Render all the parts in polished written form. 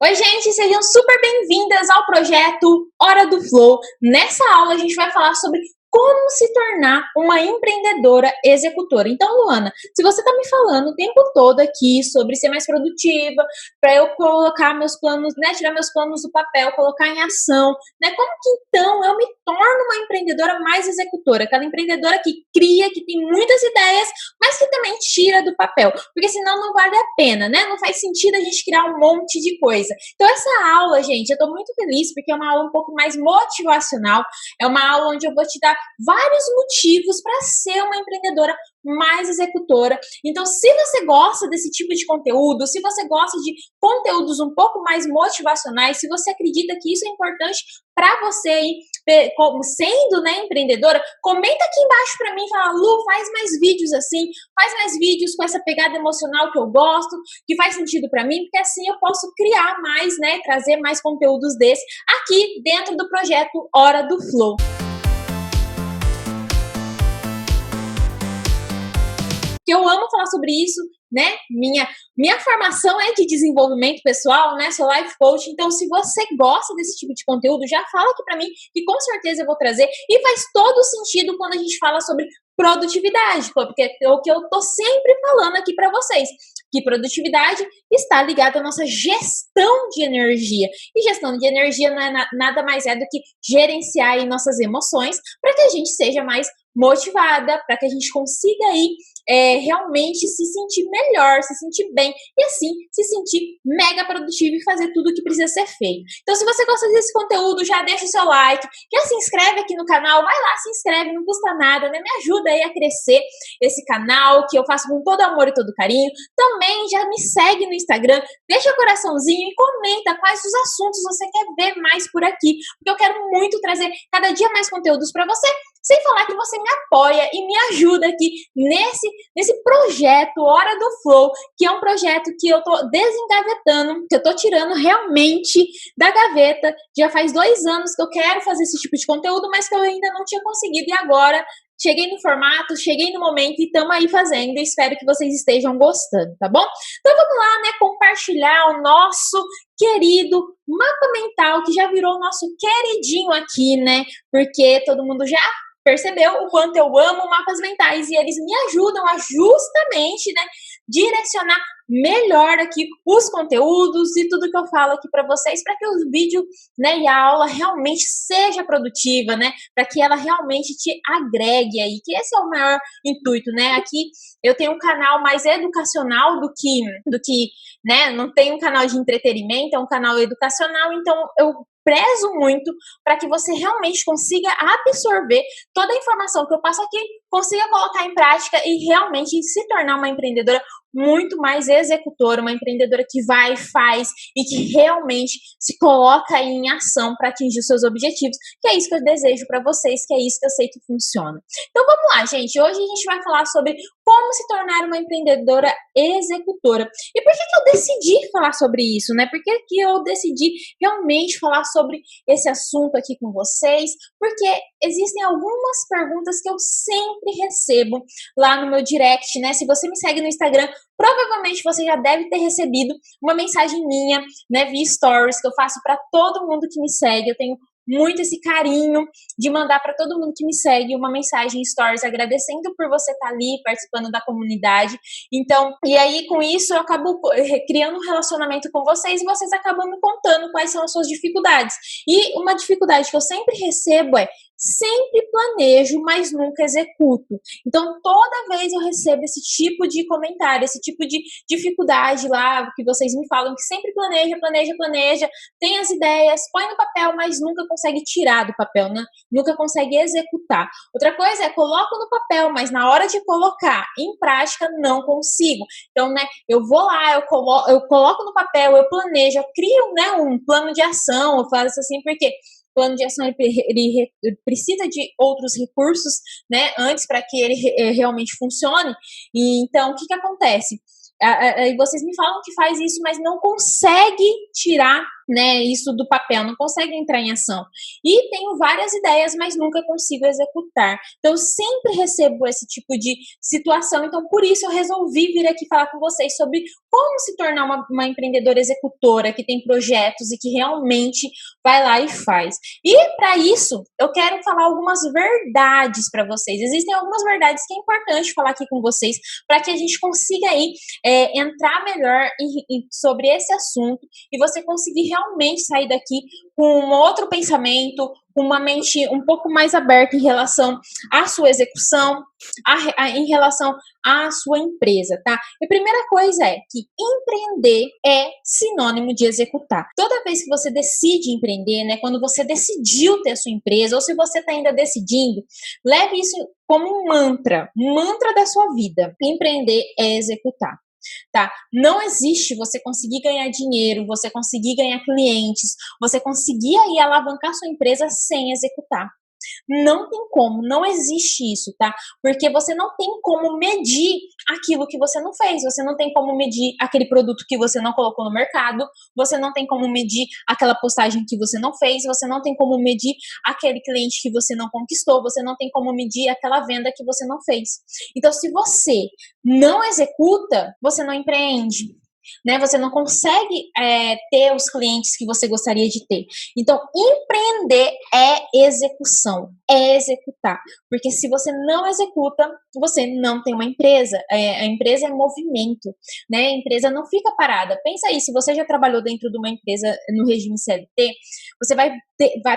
Oi, gente, sejam super bem-vindas ao projeto Hora do Flow. Nessa aula, a gente vai falar sobre como se tornar uma empreendedora executora. Então, Luana, se você está me falando o tempo todo aqui sobre ser mais produtiva, para eu colocar meus planos, né, tirar meus planos do papel, colocar em ação, né, como que então eu me torno uma empreendedora mais executora? Aquela empreendedora que cria, que tem muitas ideias, mas que também tira do papel, porque senão não vale a pena, né? Não faz sentido a gente criar um monte de coisa. Então, essa aula, gente, eu tô muito feliz porque é uma aula um pouco mais motivacional, é uma aula onde eu vou te dar vários motivos para ser uma empreendedora mais executora. Então, se você gosta desse tipo de conteúdo, se você gosta de conteúdos um pouco mais motivacionais, se você acredita que isso é importante para você aí, como sendo, né, empreendedora, comenta aqui embaixo para mim, fala, Lu, faz mais vídeos assim, faz mais vídeos com essa pegada emocional que eu gosto, que faz sentido para mim, porque assim eu posso criar mais, né, trazer mais conteúdos desse aqui dentro do projeto Hora do Flow. Que eu amo falar sobre isso, né? Minha formação é de desenvolvimento pessoal, né? Sou life coach, então se você gosta desse tipo de conteúdo, já fala aqui pra mim, que com certeza eu vou trazer, e faz todo sentido quando a gente fala sobre produtividade, porque é o que eu tô sempre falando aqui pra vocês, que produtividade está ligada à nossa gestão de energia, e gestão de energia não é nada mais é do que gerenciar aí nossas emoções, para que a gente seja mais motivada, para que a gente consiga aí realmente se sentir melhor, se sentir bem e assim se sentir mega produtivo e fazer tudo o que precisa ser feito. Então, se você gosta desse conteúdo, já deixa o seu like, já se inscreve aqui no canal, vai lá, se inscreve, não custa nada, né? Me ajuda aí a crescer esse canal que eu faço com todo amor e todo carinho. Também já me segue no Instagram, deixa o coraçãozinho e comenta quais os assuntos você quer ver mais por aqui, porque eu quero muito trazer cada dia mais conteúdos para você, sem falar que você me apoia e me ajuda aqui nesse projeto Hora do Flow, que é um projeto que eu tô desengavetando, que eu tô tirando realmente da gaveta. Já faz 2 anos que eu quero fazer esse tipo de conteúdo, mas que eu ainda não tinha conseguido, e agora cheguei no formato, cheguei no momento e estamos aí fazendo. Espero que vocês estejam gostando, tá bom? Então vamos lá, né, compartilhar o nosso querido mapa mental, que já virou o nosso queridinho aqui, né? Porque todo mundo já percebeu o quanto eu amo mapas mentais e eles me ajudam a justamente, né, direcionar melhor aqui os conteúdos e tudo que eu falo aqui para vocês, para que o vídeo, né, e a aula realmente seja produtiva, né, para que ela realmente te agregue aí, que esse é o maior intuito, né? Aqui eu tenho um canal mais educacional do que, né, não tenho um canal de entretenimento, é um canal educacional, então eu prezo muito para que você realmente consiga absorver toda a informação que eu passo aqui, consiga colocar em prática e realmente se tornar uma empreendedora muito mais executora, uma empreendedora que vai, faz e que realmente se coloca em ação para atingir os seus objetivos, que é isso que eu desejo para vocês, que é isso que eu sei que funciona. Então vamos lá, gente. Hoje a gente vai falar sobre como se tornar uma empreendedora executora. E por que eu decidi falar sobre isso, né? Por que eu decidi realmente falar sobre esse assunto aqui com vocês? Porque existem algumas perguntas que eu sempre recebo lá no meu direct, né? Se você me segue no Instagram, provavelmente você já deve ter recebido uma mensagem minha, né, via stories, que eu faço para todo mundo que me segue. Eu tenho muito esse carinho de mandar para todo mundo que me segue uma mensagem em stories agradecendo por você estar ali participando da comunidade. Então, e aí com isso eu acabo criando um relacionamento com vocês e vocês acabam me contando quais são as suas dificuldades. E uma dificuldade que eu sempre recebo é: sempre planejo, mas nunca executo. Então, toda vez eu recebo esse tipo de comentário, esse tipo de dificuldade lá, que vocês me falam que sempre planeja, tem as ideias, põe no papel, mas nunca consegue tirar do papel, né? Nunca consegue executar. Outra coisa é: coloco no papel, mas na hora de colocar em prática, não consigo. Então, né, eu vou lá, eu coloco no papel, eu planejo, eu crio, né, um plano de ação, eu faço assim, porque plano de ação ele precisa de outros recursos, né, antes para que ele realmente funcione. E então, o que acontece? Vocês me falam que faz isso, mas não consegue tirar né, isso do papel, não consegue entrar em ação. E tenho várias ideias, mas nunca consigo executar. Então, eu sempre recebo esse tipo de situação. Então, por isso, eu resolvi vir aqui falar com vocês sobre como se tornar uma empreendedora executora que tem projetos e que realmente vai lá e faz. E, para isso, eu quero falar algumas verdades para vocês. Existem algumas verdades que é importante falar aqui com vocês para que a gente consiga aí entrar melhor sobre esse assunto e você conseguir realmente sair daqui com um outro pensamento, com uma mente um pouco mais aberta em relação à sua execução, em relação à sua empresa, tá? E a primeira coisa é que empreender é sinônimo de executar. Toda vez que você decide empreender, né, quando você decidiu ter a sua empresa, ou se você está ainda decidindo, leve isso como um mantra da sua vida. Empreender é executar. Tá? Não existe você conseguir ganhar dinheiro, você conseguir ganhar clientes, você conseguir aí alavancar sua empresa sem executar. Não tem como, não existe isso, tá? Porque você não tem como medir aquilo que você não fez, você não tem como medir aquele produto que você não colocou no mercado, você não tem como medir aquela postagem que você não fez, você não tem como medir aquele cliente que você não conquistou, você não tem como medir aquela venda que você não fez. Então, se você não executa, você não empreende. Né? Você não consegue ter os clientes que você gostaria de ter. Então, empreender é execução, é executar. Porque se você não executa, você não tem uma empresa. A empresa é movimento, né? A empresa não fica parada. Pensa aí, se você já trabalhou dentro de uma empresa no regime CLT, você vai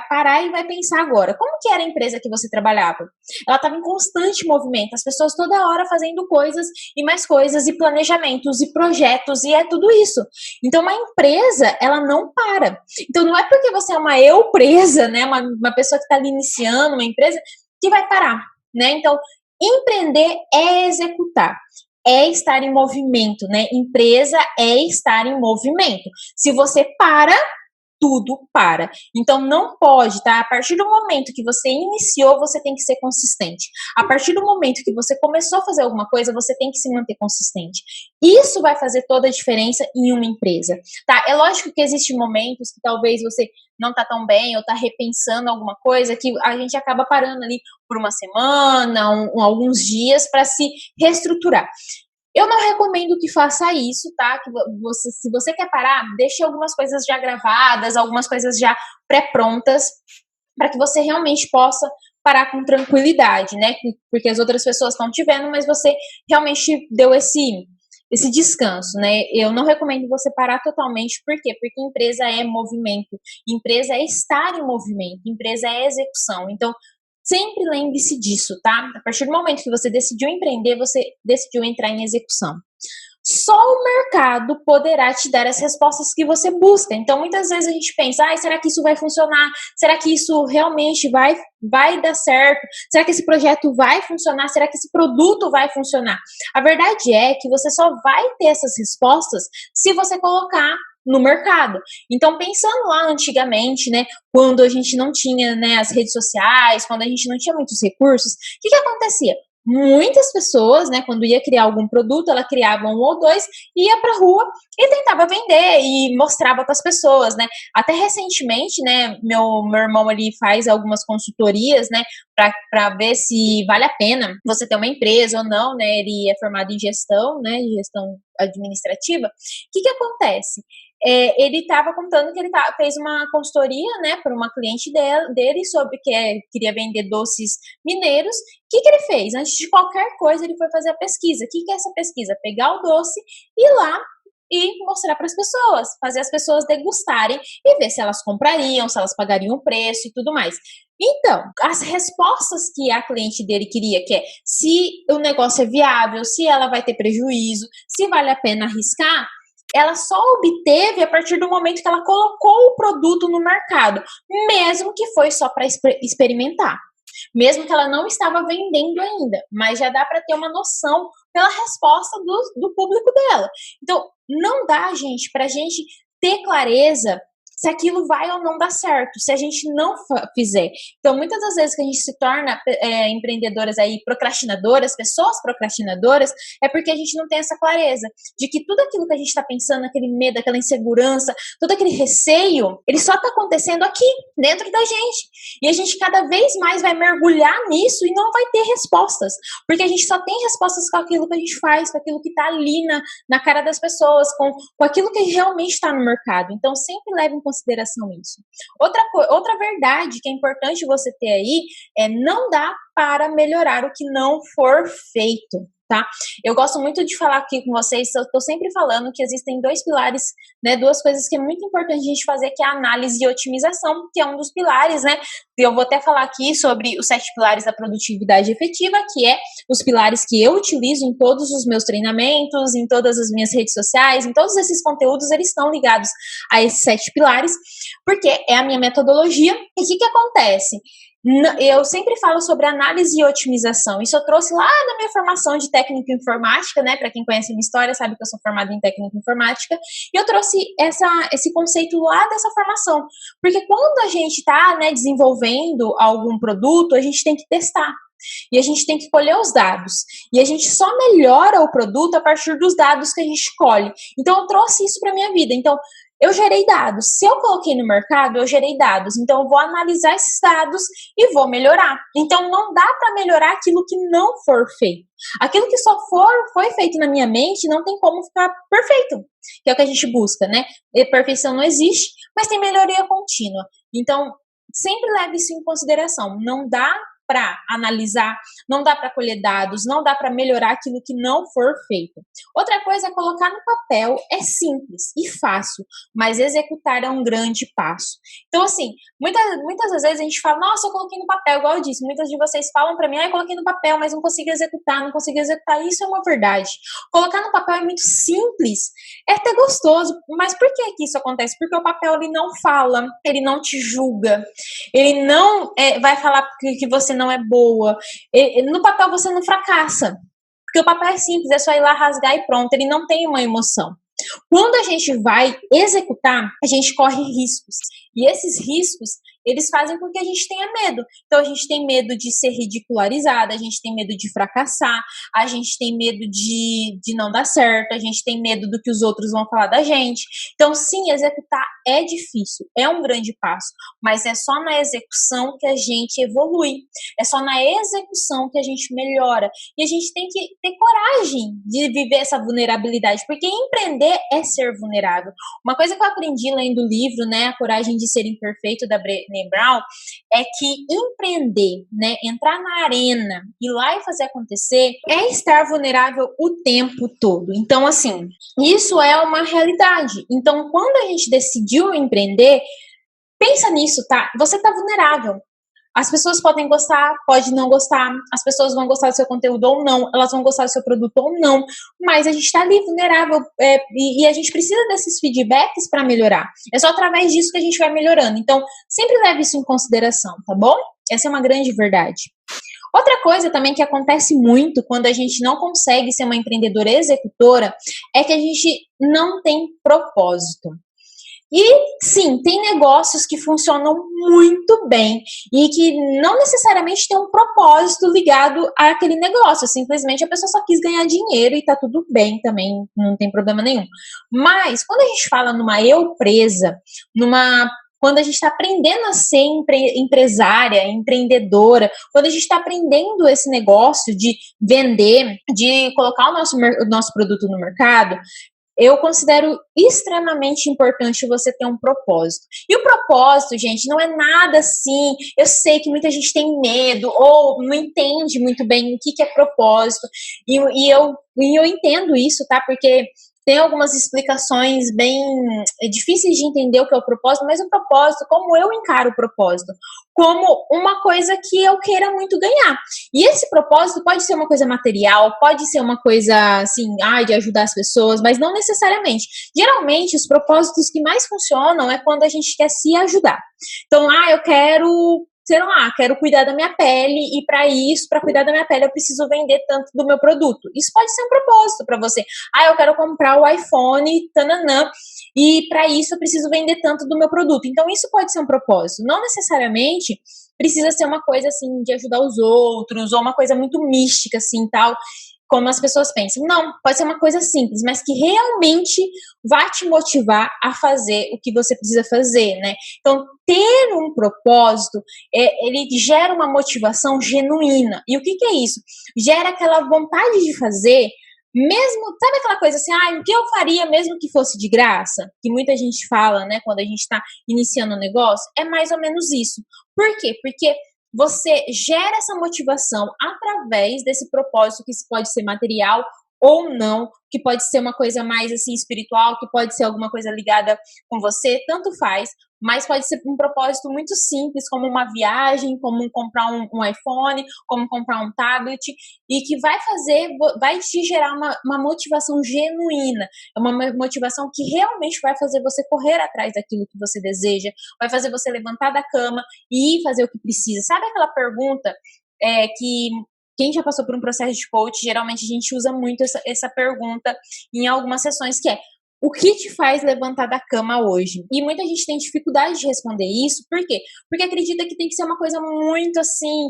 parar e vai pensar agora, como que era a empresa que você trabalhava? Ela estava em constante movimento, as pessoas toda hora fazendo coisas e mais coisas, e planejamentos, e projetos, e é tudo isso. Então, uma empresa, ela não para. Então, não é porque você é uma eu-presa, né, uma pessoa que está ali iniciando uma empresa, que vai parar, né? Então, empreender é executar. É estar em movimento, né? Empresa é estar em movimento. Se você para, tudo para. Então, não pode, tá? A partir do momento que você iniciou, você tem que ser consistente. A partir do momento que você começou a fazer alguma coisa, você tem que se manter consistente. Isso vai fazer toda a diferença em uma empresa, tá? É lógico que existem momentos que talvez você não tá tão bem ou tá repensando alguma coisa que a gente acaba parando ali por uma semana, alguns dias para se reestruturar. Eu não recomendo que faça isso, tá? Que você, se você quer parar, deixe algumas coisas já gravadas, algumas coisas já pré-prontas, para que você realmente possa parar com tranquilidade, né? Porque as outras pessoas estão te vendo, mas você realmente deu esse descanso, né? Eu não recomendo você parar totalmente, por quê? Porque empresa é movimento, empresa é estar em movimento, empresa é execução. Então, sempre lembre-se disso, tá? A partir do momento que você decidiu empreender, você decidiu entrar em execução. Só o mercado poderá te dar as respostas que você busca. Então, muitas vezes a gente pensa, será que isso vai funcionar? Será que isso realmente vai dar certo? Será que esse projeto vai funcionar? Será que esse produto vai funcionar? A verdade é que você só vai ter essas respostas se você colocar no mercado. Então, pensando lá antigamente, né, quando a gente não tinha, né, as redes sociais, quando a gente não tinha muitos recursos, o que acontecia? Muitas pessoas, né, quando ia criar algum produto, ela criava um ou dois, ia pra rua e tentava vender e mostrava para as pessoas, né? Até recentemente, né, meu irmão ali faz algumas consultorias, né, para ver se vale a pena você ter uma empresa ou não, né? Ele é formado em gestão, né, gestão administrativa. O que acontece? Ele estava contando que ele fez uma consultoria, né, para uma cliente dele sobre que queria vender doces mineiros. O que ele fez? Antes de qualquer coisa, ele foi fazer a pesquisa. O que é essa pesquisa? Pegar o doce, ir lá e mostrar para as pessoas, fazer as pessoas degustarem e ver se elas comprariam, se elas pagariam o preço e tudo mais. Então, as respostas que a cliente dele queria, que é se o negócio é viável, se ela vai ter prejuízo, se vale a pena arriscar, ela só obteve a partir do momento que ela colocou o produto no mercado, mesmo que foi só para experimentar. Mesmo que ela não estava vendendo ainda, mas já dá para ter uma noção pela resposta do público dela. Então, não dá, gente, para a gente ter clareza se aquilo vai ou não dar certo, se a gente não fizer. Então, muitas das vezes que a gente se torna empreendedoras aí, procrastinadoras, pessoas procrastinadoras, é porque a gente não tem essa clareza de que tudo aquilo que a gente está pensando, aquele medo, aquela insegurança, todo aquele receio, ele só está acontecendo aqui, dentro da gente. E a gente cada vez mais vai mergulhar nisso e não vai ter respostas, porque a gente só tem respostas com aquilo que a gente faz, com aquilo que está ali na cara das pessoas, com aquilo que realmente está no mercado. Então, sempre leve em consideração isso. Outra verdade que é importante você ter aí é não dá para melhorar o que não for feito. Tá? Eu gosto muito de falar aqui com vocês, eu tô sempre falando que existem dois pilares, né, duas coisas que é muito importante a gente fazer, que é a análise e otimização, que é um dos pilares, né, eu vou até falar aqui sobre os 7 pilares da produtividade efetiva, que é os pilares que eu utilizo em todos os meus treinamentos, em todas as minhas redes sociais, em todos esses conteúdos, eles estão ligados a esses 7 pilares, porque é a minha metodologia. E o que acontece? Eu sempre falo sobre análise e otimização. Isso eu trouxe lá na minha formação de técnica informática, né? Para quem conhece a minha história, sabe que eu sou formada em técnica informática. E eu trouxe esse conceito lá dessa formação. Porque quando a gente está, né, desenvolvendo algum produto, a gente tem que testar. E a gente tem que colher os dados. E a gente só melhora o produto a partir dos dados que a gente colhe. Então, eu trouxe isso para minha vida. Então, eu gerei dados. Se eu coloquei no mercado, eu gerei dados. Então, eu vou analisar esses dados e vou melhorar. Então, não dá para melhorar aquilo que não for feito. Aquilo que só foi feito na minha mente não tem como ficar perfeito, que é o que a gente busca, né? E perfeição não existe, mas tem melhoria contínua. Então, sempre leve isso em consideração. Não dá para analisar, não dá para colher dados, não dá para melhorar aquilo que não for feito. Outra coisa é colocar no papel, é simples e fácil, mas executar é um grande passo. Então, assim, muitas das vezes a gente fala, nossa, eu coloquei no papel, igual eu disse, muitas de vocês falam para mim, eu coloquei no papel, mas não consigo executar, isso é uma verdade. Colocar no papel é muito simples, é até gostoso, mas por que isso acontece? Porque o papel, ele não fala, ele não te julga, ele não vai falar que você não é boa. No papel você não fracassa, porque o papel é simples, é só ir lá rasgar e pronto, ele não tem uma emoção. Quando a gente vai executar, a gente corre riscos. E esses riscos, eles fazem com que a gente tenha medo. Então, a gente tem medo de ser ridicularizada, a gente tem medo de fracassar, a gente tem medo de não dar certo, a gente tem medo do que os outros vão falar da gente. Então, sim, executar é difícil, é um grande passo, mas é só na execução que a gente evolui, é só na execução que a gente melhora. E a gente tem que ter coragem de viver essa vulnerabilidade, porque empreender é ser vulnerável. Uma coisa que eu aprendi lendo o livro, né, A Coragem de Ser Imperfeito, da Brené Brown, é que empreender, né, entrar na arena, ir lá e fazer acontecer, é estar vulnerável o tempo todo. Então, assim, isso é uma realidade. Então, quando a gente decidiu empreender, pensa nisso, tá? Você tá vulnerável. As pessoas podem gostar, pode não gostar, as pessoas vão gostar do seu conteúdo ou não, elas vão gostar do seu produto ou não, mas a gente está ali vulnerável e a gente precisa desses feedbacks para melhorar. É só através disso que a gente vai melhorando. Então, sempre leve isso em consideração, tá bom? Essa é uma grande verdade. Outra coisa também que acontece muito quando a gente não consegue ser uma empreendedora executora é que a gente não tem propósito. E sim, tem negócios que funcionam muito bem e que não necessariamente tem um propósito ligado àquele negócio, simplesmente a pessoa só quis ganhar dinheiro e tá tudo bem também, não tem problema nenhum. Mas quando a gente fala numa empresa, quando a gente está aprendendo a ser empresária, empreendedora, quando a gente está aprendendo esse negócio de vender, de colocar o nosso produto no mercado, eu considero extremamente importante você ter um propósito. E o propósito, gente, não é nada assim. Eu sei que muita gente tem medo ou não entende muito bem o que é propósito. E eu entendo isso, tá? Porque tem algumas explicações bem difíceis de entender o que é o propósito, mas o propósito, como eu encaro o propósito? Como uma coisa que eu queira muito ganhar. E esse propósito pode ser uma coisa material, pode ser uma coisa, assim, de ajudar as pessoas, mas não necessariamente. Geralmente, os propósitos que mais funcionam é quando a gente quer se ajudar. Então, eu quero sei lá, quero cuidar da minha pele e para isso, para cuidar da minha pele, eu preciso vender tanto do meu produto. Isso pode ser um propósito para você. Eu quero comprar o iPhone, tananã, e para isso eu preciso vender tanto do meu produto. Então isso pode ser um propósito. Não necessariamente precisa ser uma coisa assim de ajudar os outros ou uma coisa muito mística assim, tal, como as pessoas pensam. Não, pode ser uma coisa simples, mas que realmente vai te motivar a fazer o que você precisa fazer, né? Então, ter um propósito, ele gera uma motivação genuína. E o que é isso? Gera aquela vontade de fazer, mesmo, sabe aquela coisa assim, o que eu faria mesmo que fosse de graça? Que muita gente fala, né, quando a gente está iniciando um negócio, é mais ou menos isso. Por quê? Porque você gera essa motivação através desse propósito que pode ser material ou não, que pode ser uma coisa mais assim espiritual, que pode ser alguma coisa ligada com você, tanto faz, mas pode ser um propósito muito simples, como uma viagem, como comprar um iPhone, como comprar um tablet, e que vai te gerar uma motivação genuína, uma motivação que realmente vai fazer você correr atrás daquilo que você deseja, vai fazer você levantar da cama e ir fazer o que precisa. Sabe aquela pergunta que quem já passou por um processo de coach, geralmente a gente usa muito essa pergunta em algumas sessões, que é: o que te faz levantar da cama hoje? E muita gente tem dificuldade de responder isso. Por quê? Porque acredita que tem que ser uma coisa muito assim,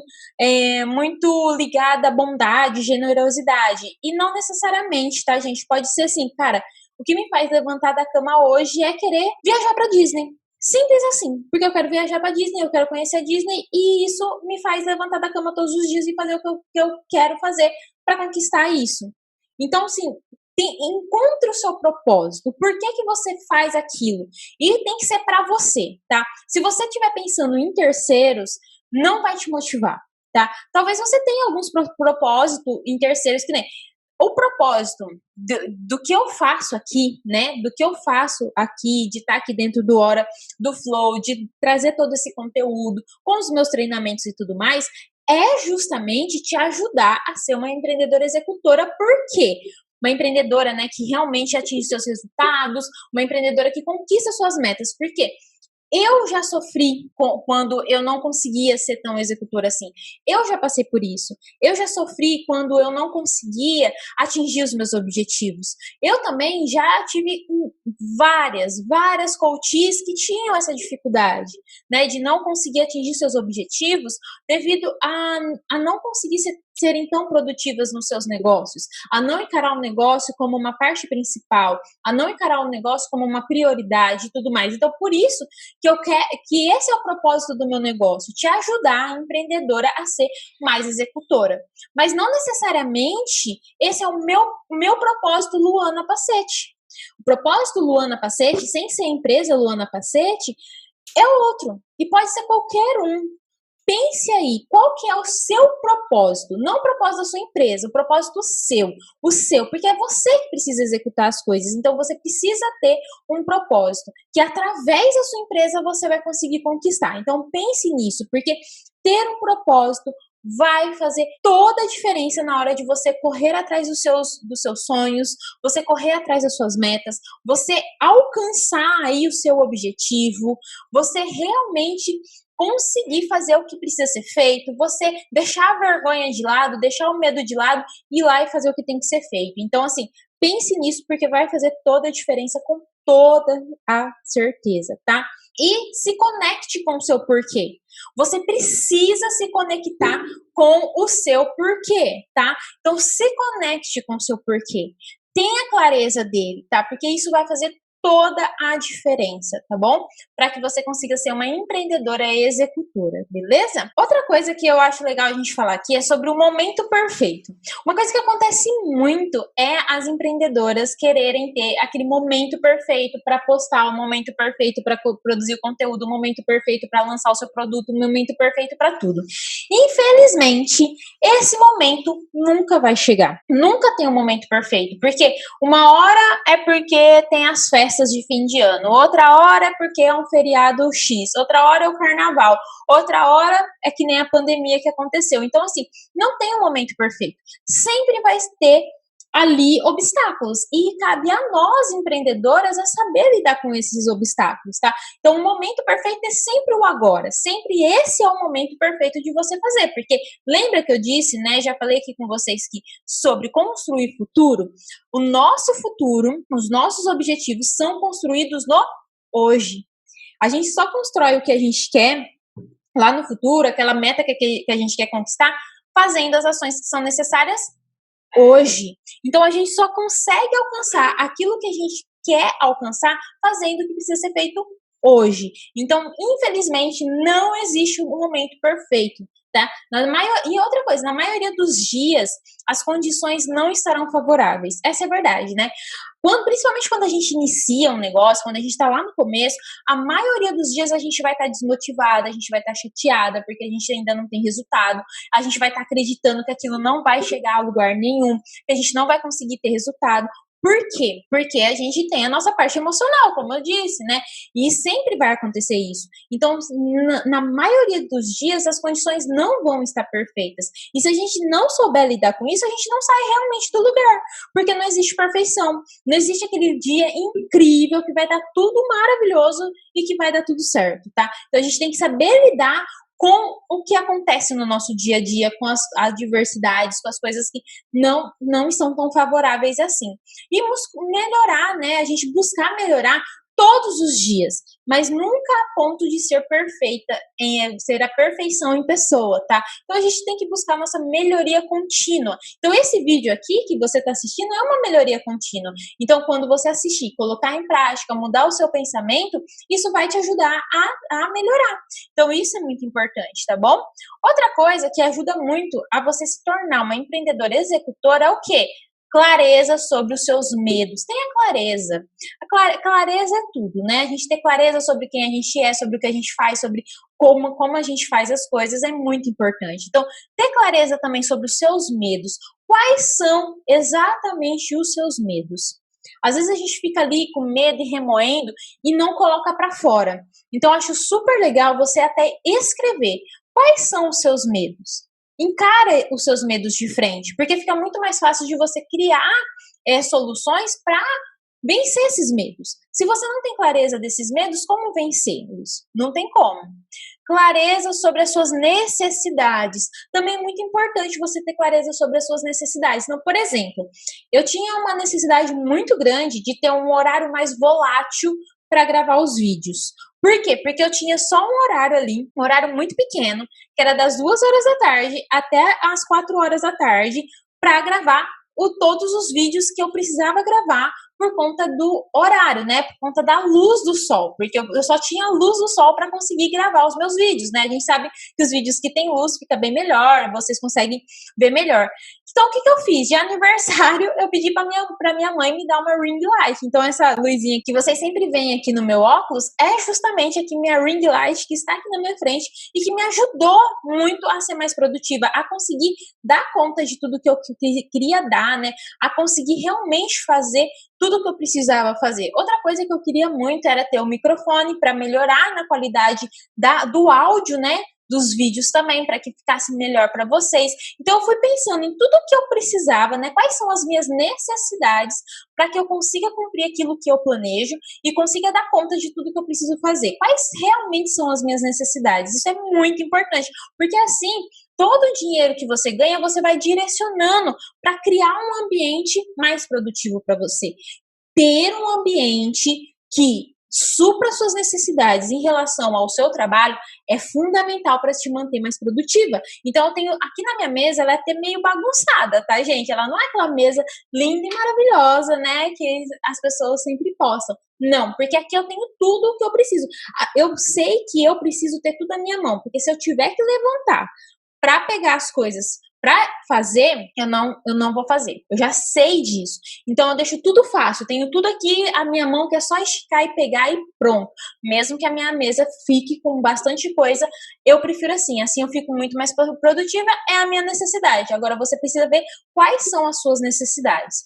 muito ligada à bondade, generosidade. E não necessariamente, tá, gente? Pode ser assim, cara, o que me faz levantar da cama hoje é querer viajar pra Disney. Simples assim, porque eu quero viajar pra Disney, eu quero conhecer a Disney e isso me faz levantar da cama todos os dias e fazer o que eu quero fazer para conquistar isso. Então, assim, encontre o seu propósito. Por que você faz aquilo? E tem que ser para você, tá? Se você estiver pensando em terceiros, não vai te motivar, tá? Talvez você tenha alguns propósitos em terceiros que nem o propósito do que eu faço aqui, né? Do que eu faço aqui, de estar aqui dentro do Hora do Flow, de trazer todo esse conteúdo com os meus treinamentos e tudo mais, é justamente te ajudar a ser uma empreendedora executora. Por quê? Uma empreendedora, né, que realmente atinge seus resultados, uma empreendedora que conquista suas metas. Por quê? Eu já sofri quando eu não conseguia ser tão executora assim. Eu já passei por isso. Eu já sofri quando eu não conseguia atingir os meus objetivos. Eu também já tive várias coaches que tinham essa dificuldade, né, de não conseguir atingir seus objetivos devido a não conseguir serem tão produtivas nos seus negócios, a não encarar o negócio como uma parte principal, a não encarar o negócio como uma prioridade e tudo mais. Então, por isso que eu quero, que esse é o propósito do meu negócio, te ajudar a empreendedora a ser mais executora. Mas não necessariamente esse é o meu propósito, Luana Pacete. O propósito Luana Pacete, sem ser a empresa Luana Pacete, é outro. E pode ser qualquer um. Pense aí, qual que é o seu propósito? Não o propósito da sua empresa, o propósito seu. O seu, porque é você que precisa executar as coisas. Então, você precisa ter um propósito, que através da sua empresa você vai conseguir conquistar. Então, pense nisso, porque ter um propósito vai fazer toda a diferença na hora de você correr atrás dos seus sonhos, você correr atrás das suas metas, você alcançar aí o seu objetivo, você realmente conseguir fazer o que precisa ser feito, você deixar a vergonha de lado, deixar o medo de lado, ir lá e fazer o que tem que ser feito. Então, assim, pense nisso, porque vai fazer toda a diferença, com toda a certeza, tá? E se conecte com o seu porquê. Você precisa se conectar com o seu porquê, tá? Então, se conecte com o seu porquê. Tenha clareza dele, tá? Porque isso vai fazer toda a diferença, tá bom? Para que você consiga ser uma empreendedora executora, beleza? Outra coisa que eu acho legal a gente falar aqui é sobre o momento perfeito. Uma coisa que acontece muito é as empreendedoras quererem ter aquele momento perfeito para postar, o momento perfeito para produzir o conteúdo, o momento perfeito para lançar o seu produto, o momento perfeito para tudo. Infelizmente, esse momento nunca vai chegar. Nunca tem um momento perfeito, porque uma hora é porque tem as festas de fim de ano, outra hora é porque é um feriado X, outra hora é o carnaval, outra hora é que nem a pandemia que aconteceu. Então, assim, não tem um momento perfeito. Sempre vai ter ali obstáculos. E cabe a nós, empreendedoras, a saber lidar com esses obstáculos, tá? Então, o momento perfeito é sempre o agora. Sempre esse é o momento perfeito de você fazer. Porque lembra que eu disse, né? Já falei aqui com vocês que sobre construir futuro, o nosso futuro, os nossos objetivos são construídos no hoje. A gente só constrói o que a gente quer lá no futuro, aquela meta que a gente quer conquistar, fazendo as ações que são necessárias hoje. Então a gente só consegue alcançar aquilo que a gente quer alcançar fazendo o que precisa ser feito hoje. Então, infelizmente, não existe um momento perfeito, tá? E outra coisa, na maioria dos dias, as condições não estarão favoráveis. Essa é a verdade, né? Principalmente quando a gente inicia um negócio, quando a gente está lá no começo, a maioria dos dias a gente vai estar desmotivada, a gente vai estar chateada, porque a gente ainda não tem resultado, a gente vai estar acreditando que aquilo não vai chegar a lugar nenhum, que a gente não vai conseguir ter resultado. Por quê? Porque a gente tem a nossa parte emocional, como eu disse, né? E sempre vai acontecer isso. Então, na maioria dos dias, as condições não vão estar perfeitas. E se a gente não souber lidar com isso, a gente não sai realmente do lugar. Porque não existe perfeição. Não existe aquele dia incrível que vai dar tudo maravilhoso e que vai dar tudo certo, tá? Então, a gente tem que saber lidar com o que acontece no nosso dia a dia, com as adversidades, com as coisas que não estão tão favoráveis assim. E melhorar, né? A gente buscar melhorar todos os dias, mas nunca a ponto de ser perfeita, ser a perfeição em pessoa, tá? Então a gente tem que buscar nossa melhoria contínua. Então esse vídeo aqui que você está assistindo é uma melhoria contínua. Então quando você assistir, colocar em prática, mudar o seu pensamento, isso vai te ajudar a melhorar. Então isso é muito importante, tá bom? Outra coisa que ajuda muito a você se tornar uma empreendedora executora é o quê? Clareza sobre os seus medos. Tenha clareza. Clareza é tudo, né? A gente ter clareza sobre quem a gente é, sobre o que a gente faz, sobre como a gente faz as coisas é muito importante. Então, ter clareza também sobre os seus medos. Quais são exatamente os seus medos? Às vezes a gente fica ali com medo e remoendo e não coloca para fora. Então, acho super legal você até escrever quais são os seus medos. Encare os seus medos de frente, porque fica muito mais fácil de você criar soluções para vencer esses medos. Se você não tem clareza desses medos, como vencê-los? Não tem como. Clareza sobre as suas necessidades. Também é muito importante você ter clareza sobre as suas necessidades. Então, por exemplo, eu tinha uma necessidade muito grande de ter um horário mais volátil para gravar os vídeos. Por quê? Porque eu tinha só um horário ali, um horário muito pequeno, que era das 2 horas da tarde até as 4 horas da tarde, para gravar todos os vídeos que eu precisava gravar por conta do horário, né? Por conta da luz do sol, porque eu só tinha a luz do sol para conseguir gravar os meus vídeos, né? A gente sabe que os vídeos que tem luz fica bem melhor, vocês conseguem ver melhor. Então, o que eu fiz? De aniversário, eu pedi pra minha mãe me dar uma ring light. Então, essa luzinha que vocês sempre veem aqui no meu óculos é justamente aqui minha ring light que está aqui na minha frente e que me ajudou muito a ser mais produtiva, a conseguir dar conta de tudo que eu queria dar, né? A conseguir realmente fazer tudo que eu precisava fazer. Outra coisa que eu queria muito era ter um microfone para melhorar na qualidade do áudio, né? Dos vídeos também, para que ficasse melhor para vocês. Então eu fui pensando em tudo que eu precisava, né? Quais são as minhas necessidades para que eu consiga cumprir aquilo que eu planejo e consiga dar conta de tudo que eu preciso fazer. Quais realmente são as minhas necessidades? Isso é muito importante, porque assim, todo o dinheiro que você ganha, você vai direcionando para criar um ambiente mais produtivo para você. Ter um ambiente que supra suas necessidades em relação ao seu trabalho é fundamental para te manter mais produtiva. Então eu tenho aqui na minha mesa, ela é até meio bagunçada, tá, gente? Ela não é aquela mesa linda e maravilhosa, né, que as pessoas sempre postam. Não, porque aqui eu tenho tudo o que eu preciso. Eu sei que eu preciso ter tudo na minha mão, porque se eu tiver que levantar para pegar as coisas para fazer, eu não vou fazer. Eu já sei disso. Então eu deixo tudo fácil. Eu tenho tudo aqui à minha mão que é só esticar e pegar e pronto. Mesmo que a minha mesa fique com bastante coisa, eu prefiro assim. Assim eu fico muito mais produtiva, é a minha necessidade. Agora você precisa ver quais são as suas necessidades.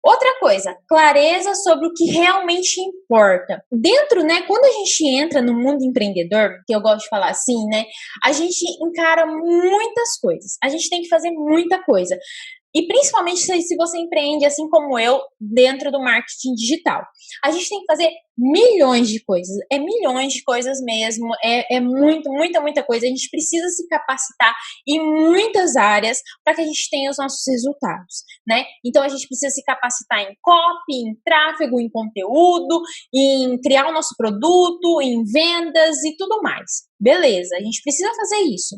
Outra coisa, clareza sobre o que realmente importa. Dentro, né, quando a gente entra no mundo empreendedor, que eu gosto de falar assim, né, a gente encara muitas coisas. A gente tem que fazer muita coisa. E principalmente se você empreende, assim como eu, dentro do marketing digital. A gente tem que fazer milhões de coisas. É milhões de coisas mesmo. É muita coisa. A gente precisa se capacitar em muitas áreas para que a gente tenha os nossos resultados, né? Então, a gente precisa se capacitar em copy, em tráfego, em conteúdo, em criar o nosso produto, em vendas e tudo mais. Beleza, a gente precisa fazer isso.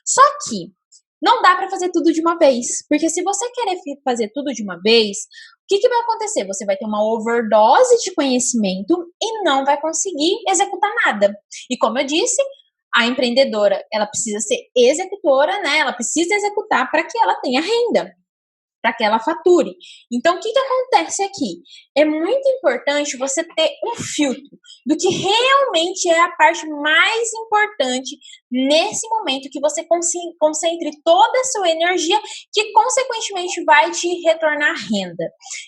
Só que não dá para fazer tudo de uma vez, porque se você querer fazer tudo de uma vez, o que vai acontecer? Você vai ter uma overdose de conhecimento e não vai conseguir executar nada. E como eu disse, a empreendedora, ela precisa ser executora, né? Ela precisa executar para que ela tenha renda, para que ela fature. Então, o que acontece aqui? É muito importante você ter um filtro do que realmente é a parte mais importante nesse momento, que você concentre toda a sua energia, que consequentemente vai te retornar renda.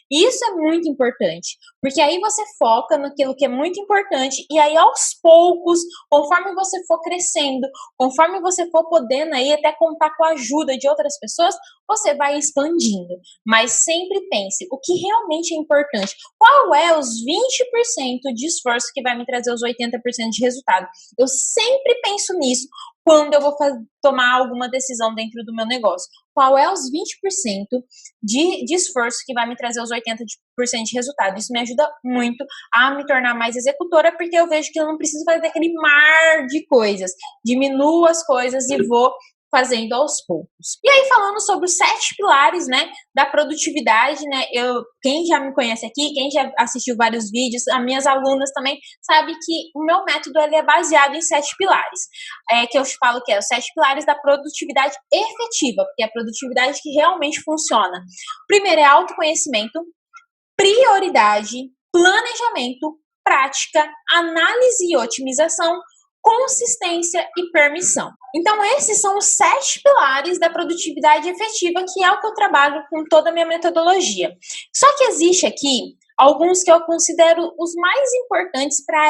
Isso é muito importante, porque aí você foca naquilo que é muito importante, e aí aos poucos, conforme você for crescendo, conforme você for podendo aí até contar com a ajuda de outras pessoas, você vai expandindo. Mas sempre pense o que realmente é importante. Qual é os 20% de esforço que vai me trazer os 80% de resultado? Eu sempre penso nisso quando eu vou tomar alguma decisão dentro do meu negócio. Qual é os 20% de esforço que vai me trazer os 80% de resultado? Isso me ajuda muito a me tornar mais executora, porque eu vejo que eu não preciso fazer aquele mar de coisas. Diminuo as coisas e vou fazendo aos poucos. E aí, falando sobre os 7 pilares, né, da produtividade, né, quem já me conhece aqui, quem já assistiu vários vídeos, as minhas alunas também, sabe que o meu método ele é baseado em 7 pilares, que eu falo que é os 7 pilares da produtividade efetiva, porque é a produtividade que realmente funciona. Primeiro é autoconhecimento, prioridade, planejamento, prática, análise e otimização, consistência e permissão. Então, esses são os 7 pilares da produtividade efetiva, que é o que eu trabalho com toda a minha metodologia. Só que existe aqui alguns que eu considero os mais importantes para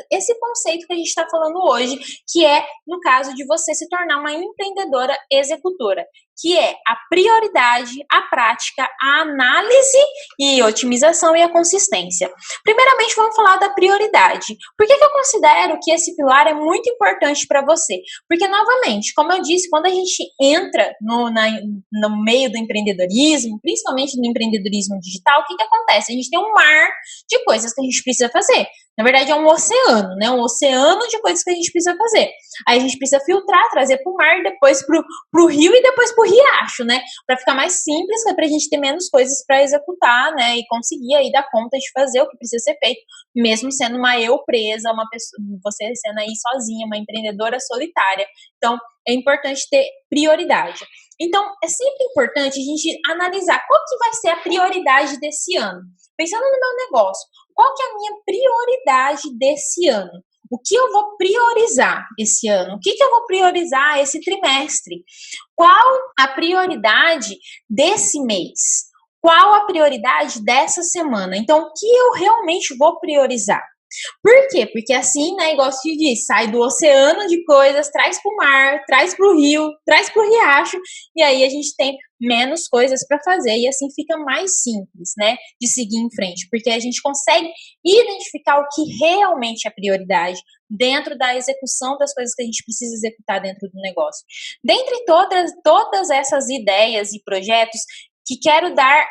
esse conceito que a gente está falando hoje, que é, no caso de você se tornar uma empreendedora executora, que é a prioridade, a prática, a análise e otimização e a consistência. Primeiramente, vamos falar da prioridade. Por que eu considero que esse pilar é muito importante para você? Porque, novamente, como eu disse, quando a gente entra no meio do empreendedorismo, principalmente no empreendedorismo digital, o que acontece? A gente tem um mar de coisas que a gente precisa fazer. Na verdade, é um oceano, né? Um oceano de coisas que a gente precisa fazer. Aí a gente precisa filtrar, trazer para o mar, depois pro rio e depois pro riacho, né? Para ficar mais simples, para a gente ter menos coisas para executar, né? E conseguir aí dar conta de fazer o que precisa ser feito, mesmo sendo uma eu presa, uma pessoa, você sendo aí sozinha, uma empreendedora solitária. Então, é importante ter prioridade. Então, é sempre importante a gente analisar qual que vai ser a prioridade desse ano. Pensando no meu negócio, qual que é a minha prioridade desse ano? O que eu vou priorizar esse ano? O que eu vou priorizar esse trimestre? Qual a prioridade desse mês? Qual a prioridade dessa semana? Então, o que eu realmente vou priorizar? Por quê? Porque assim, né, igual você disse, sai do oceano de coisas, traz pro mar, traz pro rio, traz pro riacho, e aí a gente tem menos coisas para fazer, e assim fica mais simples, né, de seguir em frente, porque a gente consegue identificar o que realmente é prioridade dentro da execução das coisas que a gente precisa executar dentro do negócio. Dentre todas essas ideias e projetos que quero dar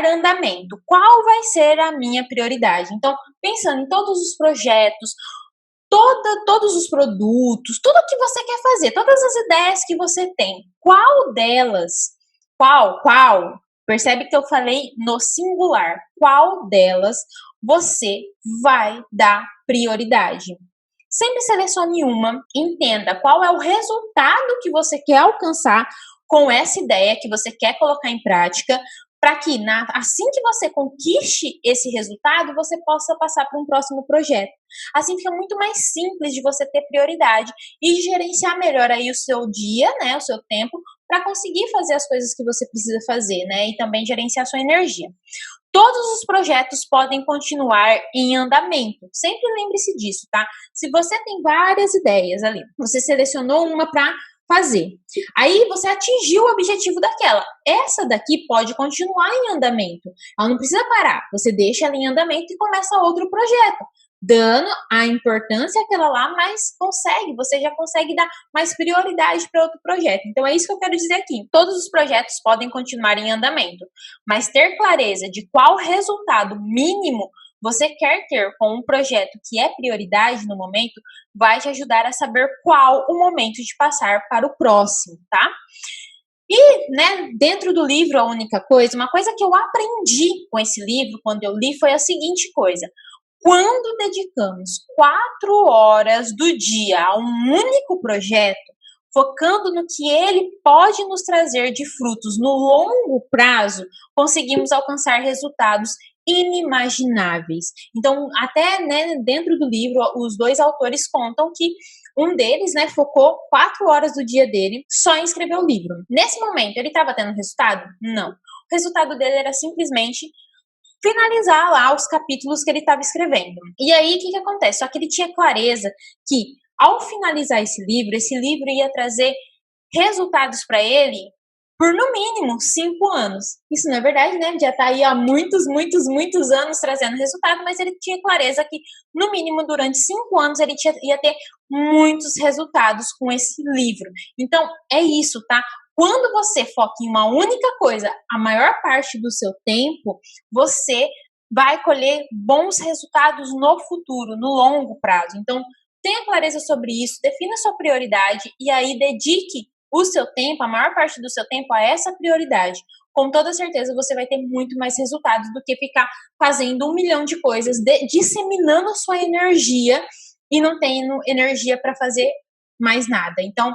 andamento, qual vai ser a minha prioridade? Então, pensando em todos os projetos, todos os produtos, tudo que você quer fazer, todas as ideias que você tem, qual delas, percebe que eu falei no singular, qual delas você vai dar prioridade? Sempre selecione uma, entenda qual é o resultado que você quer alcançar com essa ideia que você quer colocar em prática, para que assim que você conquiste esse resultado, você possa passar para um próximo projeto. Assim fica muito mais simples de você ter prioridade e gerenciar melhor aí o seu dia, né, o seu tempo, para conseguir fazer as coisas que você precisa fazer, né, e também gerenciar a sua energia. Todos os projetos podem continuar em andamento. Sempre lembre-se disso, tá? Se você tem várias ideias ali, você selecionou uma para fazer. Aí você atingiu o objetivo daquela. Essa daqui pode continuar em andamento. Ela não precisa parar. Você deixa ela em andamento e começa outro projeto, dando a importância àquela lá, mas você já consegue dar mais prioridade para outro projeto. Então é isso que eu quero dizer aqui. Todos os projetos podem continuar em andamento, mas ter clareza de qual resultado mínimo você quer ter com um projeto que é prioridade no momento, vai te ajudar a saber qual o momento de passar para o próximo, tá? E, né, dentro do livro, uma coisa que eu aprendi com esse livro, quando eu li, foi a seguinte coisa: quando dedicamos 4 horas do dia a um único projeto, focando no que ele pode nos trazer de frutos no longo prazo, conseguimos alcançar resultados inimagináveis. Então, até, né, dentro do livro, os 2 autores contam que um deles, né, focou 4 horas do dia dele só em escrever o livro. Nesse momento, ele estava tendo resultado? Não. O resultado dele era simplesmente finalizar lá os capítulos que ele estava escrevendo. E aí, o que acontece? Só que ele tinha clareza que, ao finalizar esse livro ia trazer resultados para ele por, no mínimo, 5 anos. Isso não é verdade, né? Já está aí há muitos anos trazendo resultado, mas ele tinha clareza que, no mínimo, durante 5 anos, ele ia ter muitos resultados com esse livro. Então, é isso, tá? Quando você foca em uma única coisa, a maior parte do seu tempo, você vai colher bons resultados no futuro, no longo prazo. Então, tenha clareza sobre isso, defina sua prioridade e aí dedique o seu tempo, a maior parte do seu tempo, a essa prioridade. Com toda certeza, você vai ter muito mais resultados do que ficar fazendo 1 milhão de coisas, disseminando a sua energia e não tendo energia para fazer mais nada. Então,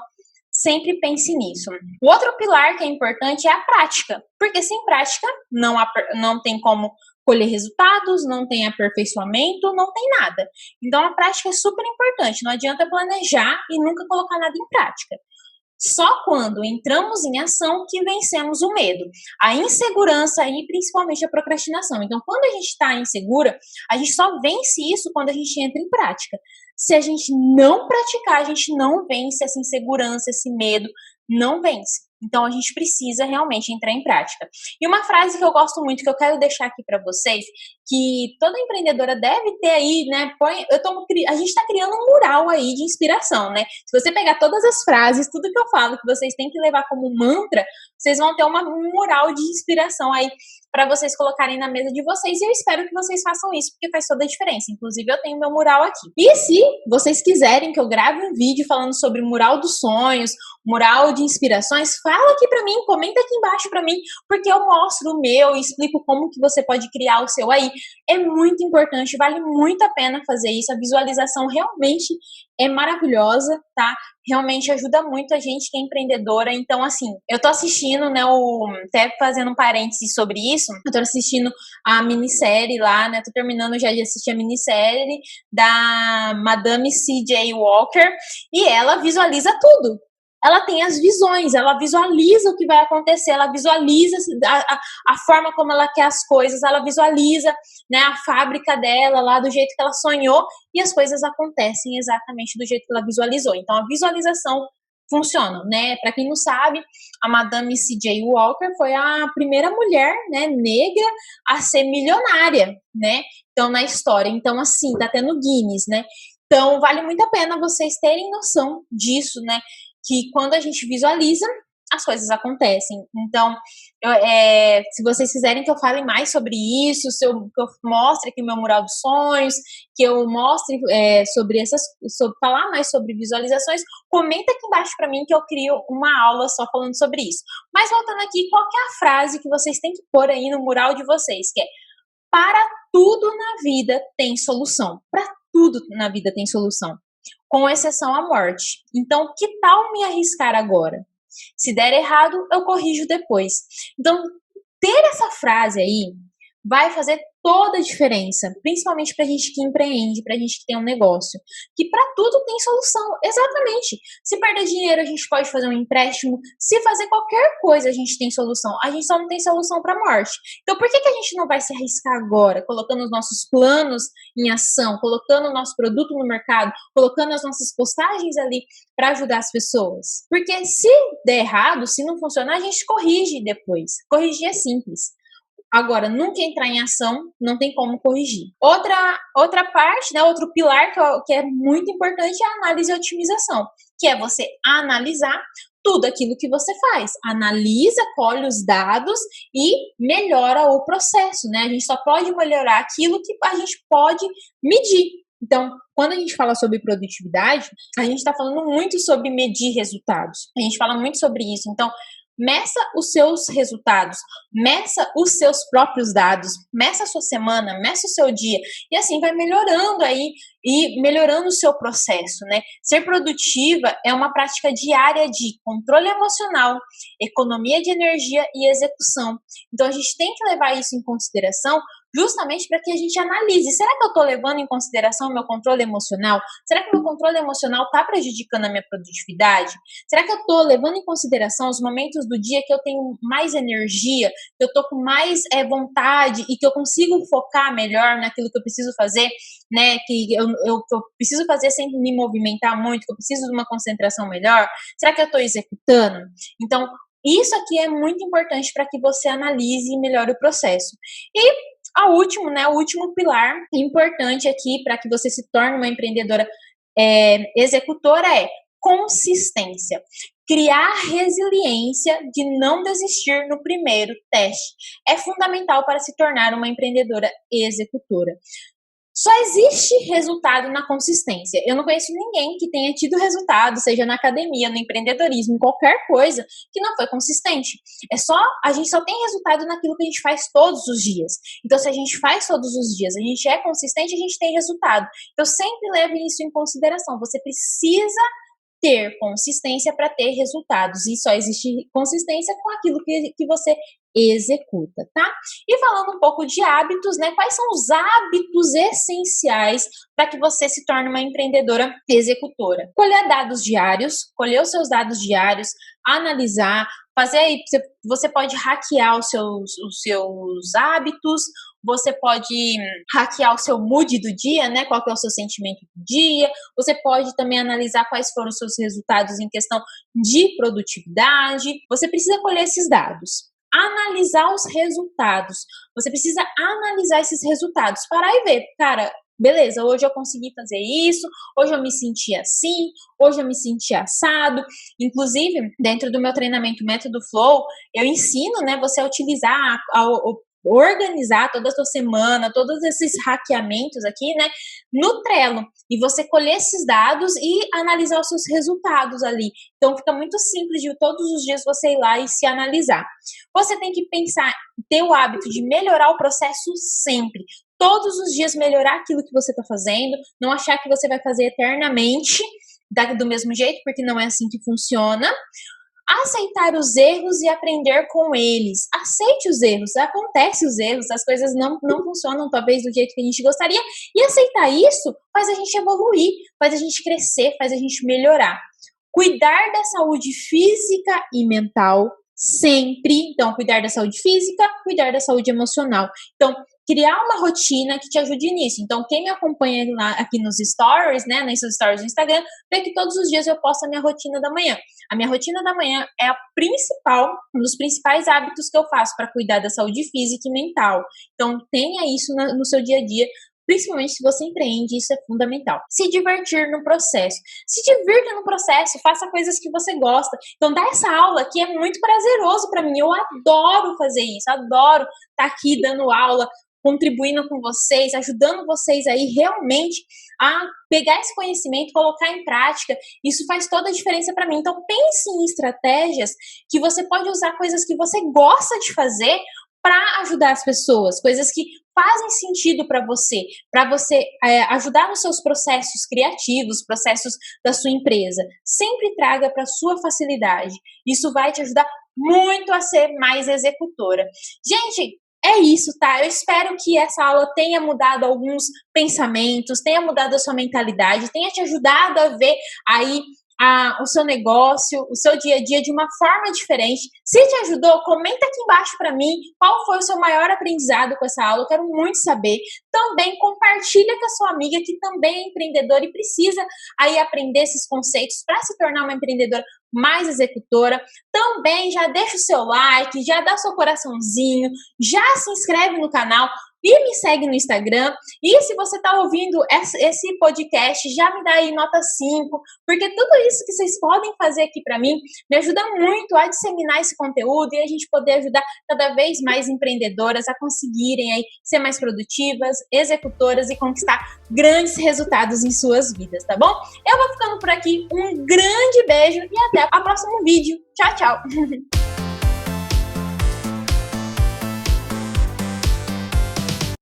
sempre pense nisso. O outro pilar que é importante é a prática, porque sem prática não tem como colher resultados, não tem aperfeiçoamento, não tem nada. Então a prática é super importante, não adianta planejar e nunca colocar nada em prática. Só quando entramos em ação que vencemos o medo, a insegurança e principalmente a procrastinação. Então, quando a gente está insegura, a gente só vence isso quando a gente entra em prática. Se a gente não praticar, a gente não vence essa insegurança, esse medo, não vence. Então, a gente precisa realmente entrar em prática. E uma frase que eu gosto muito, que eu quero deixar aqui para vocês, que toda empreendedora deve ter aí, né? A gente está criando um mural aí de inspiração, né? Se você pegar todas as frases, tudo que eu falo, que vocês têm que levar como mantra, vocês vão ter um mural de inspiração aí para vocês colocarem na mesa de vocês, e eu espero que vocês façam isso, porque faz toda a diferença. Inclusive, eu tenho meu mural aqui. E se vocês quiserem que eu grave um vídeo falando sobre o mural dos sonhos, mural de inspirações, fala aqui pra mim, comenta aqui embaixo pra mim, porque eu mostro o meu e explico como que você pode criar o seu aí. É muito importante, vale muito a pena fazer isso, a visualização realmente é maravilhosa, tá? Realmente ajuda muito a gente que é empreendedora. Então, assim, eu tô assistindo, né, até fazendo um parênteses sobre isso, eu tô assistindo a minissérie lá, né, tô terminando já de assistir a minissérie da Madame C.J. Walker, e ela visualiza tudo. Ela tem as visões, ela visualiza o que vai acontecer, ela visualiza a forma como ela quer as coisas, ela visualiza, né, a fábrica dela lá do jeito que ela sonhou e as coisas acontecem exatamente do jeito que ela visualizou. Então, a visualização funciona, né? Para quem não sabe, a Madame C.J. Walker foi a primeira mulher, né, negra a ser milionária, né? Então, na história. Então, assim, tá tendo Guinness, né? Então, vale muito a pena vocês terem noção disso, né? Que quando a gente visualiza, as coisas acontecem. Então, se vocês quiserem que eu fale mais sobre isso, que eu mostre aqui o meu mural dos sonhos, que eu mostre falar mais sobre visualizações, comenta aqui embaixo para mim que eu crio uma aula só falando sobre isso. Mas voltando aqui, qual que é a frase que vocês têm que pôr aí no mural de vocês? Que é: para tudo na vida tem solução. Para tudo na vida tem solução, com exceção à morte. Então, que tal me arriscar agora? Se der errado, eu corrijo depois. Então, ter essa frase aí vai fazer toda a diferença, principalmente pra gente que empreende, pra gente que tem um negócio, que pra tudo tem solução, exatamente. Se perder dinheiro, a gente pode fazer um empréstimo, se fazer qualquer coisa, a gente tem solução, a gente só não tem solução pra morte. Então, por que a gente não vai se arriscar agora, colocando os nossos planos em ação, colocando o nosso produto no mercado, colocando as nossas postagens ali para ajudar as pessoas? Porque se der errado, se não funcionar, a gente corrige depois. Corrigir é simples. Agora, nunca entrar em ação, não tem como corrigir. Outra parte, né, outro pilar que é muito importante é a análise e otimização, que é você analisar tudo aquilo que você faz. Analisa, colhe os dados e melhora o processo, né? A gente só pode melhorar aquilo que a gente pode medir. Então, quando a gente fala sobre produtividade, a gente está falando muito sobre medir resultados. A gente fala muito sobre isso. Então, meça os seus resultados, meça os seus próprios dados, meça a sua semana, meça o seu dia, e assim vai melhorando aí e melhorando o seu processo, né? Ser produtiva é uma prática diária de controle emocional, economia de energia e execução. Então a gente tem que levar isso em consideração justamente para que a gente analise, será que eu estou levando em consideração o meu controle emocional? Será que o meu controle emocional está prejudicando a minha produtividade? Será que eu estou levando em consideração os momentos do dia que eu tenho mais energia, que eu estou com mais vontade e que eu consigo focar melhor naquilo que eu preciso fazer, né? Que eu preciso fazer sem me movimentar muito, que eu preciso de uma concentração melhor? Será que eu estou executando? Então, isso aqui é muito importante para que você analise e melhore o processo. E o último pilar importante aqui para que você se torne uma empreendedora executora é consistência. Criar resiliência de não desistir no primeiro teste é fundamental para se tornar uma empreendedora executora. Só existe resultado na consistência. Eu não conheço ninguém que tenha tido resultado, seja na academia, no empreendedorismo, em qualquer coisa, que não foi consistente. A gente só tem resultado naquilo que a gente faz todos os dias. Então, se a gente faz todos os dias, a gente é consistente, a gente tem resultado. Então, sempre leve isso em consideração. Você precisa ter consistência para ter resultados. E só existe consistência com aquilo que você executa, tá? E falando um pouco de hábitos, né? Quais são os hábitos essenciais para que você se torne uma empreendedora executora? Colher dados diários, colher os seus dados diários, analisar, fazer aí, você pode hackear os seus hábitos, você pode hackear o seu mood do dia, né? Qual que é o seu sentimento do dia. Você pode também analisar quais foram os seus resultados em questão de produtividade. Você precisa colher esses dados. Analisar os resultados. Você precisa analisar esses resultados. Parar e ver, cara, beleza, hoje eu consegui fazer isso, hoje eu me senti assim, hoje eu me senti assado. Inclusive, dentro do meu treinamento Método Flow, eu ensino, né, você a utilizar organizar toda a sua semana, todos esses hackeamentos aqui, né, no Trello, e você colher esses dados e analisar os seus resultados ali. Então fica muito simples de todos os dias você ir lá e se analisar. Você tem que pensar, ter o hábito de melhorar o processo sempre. Todos os dias melhorar aquilo que você está fazendo, não achar que você vai fazer eternamente do mesmo jeito, porque não é assim que funciona. Aceitar os erros e aprender com eles. Aceite os erros, acontece os erros, as coisas não funcionam talvez do jeito que a gente gostaria, e aceitar isso faz a gente evoluir, faz a gente crescer, faz a gente melhorar. Cuidar da saúde física e mental sempre. Então, cuidar da saúde física, cuidar da saúde emocional. Então, criar uma rotina que te ajude nisso. Então, quem me acompanha lá aqui nos stories, né, nas stories do Instagram, vê que todos os dias eu posto a minha rotina da manhã. A minha rotina da manhã é um dos principais hábitos que eu faço para cuidar da saúde física e mental. Então, tenha isso no seu dia a dia, principalmente se você empreende, isso é fundamental. Se divertir no processo. Se divirta no processo, faça coisas que você gosta. Então, dá essa aula que é muito prazeroso para mim. Eu adoro fazer isso, adoro estar aqui dando aula, contribuindo com vocês, ajudando vocês aí realmente a pegar esse conhecimento, colocar em prática. Isso faz toda a diferença para mim. Então, pense em estratégias que você pode usar, coisas que você gosta de fazer para ajudar as pessoas, coisas que fazem sentido para você ajudar nos seus processos criativos, processos da sua empresa. Sempre traga para sua facilidade. Isso vai te ajudar muito a ser mais executora. Gente, é é isso, tá? Eu espero que essa aula tenha mudado alguns pensamentos, tenha mudado a sua mentalidade, tenha te ajudado a ver aí o seu negócio, o seu dia a dia de uma forma diferente. Se te ajudou, comenta aqui embaixo para mim qual foi o seu maior aprendizado com essa aula. Eu quero muito saber. Também compartilha com a sua amiga que também é empreendedora e precisa aí aprender esses conceitos para se tornar uma empreendedora mais executora. Também já deixa o seu like, já dá seu coraçãozinho, já se inscreve no canal e me segue no Instagram. E se você está ouvindo esse podcast, já me dá aí nota 5, porque tudo isso que vocês podem fazer aqui para mim me ajuda muito a disseminar esse conteúdo e a gente poder ajudar cada vez mais empreendedoras a conseguirem aí ser mais produtivas, executoras e conquistar grandes resultados em suas vidas, tá bom? Eu vou ficando por aqui, um grande beijo e até o próximo vídeo. Tchau, tchau!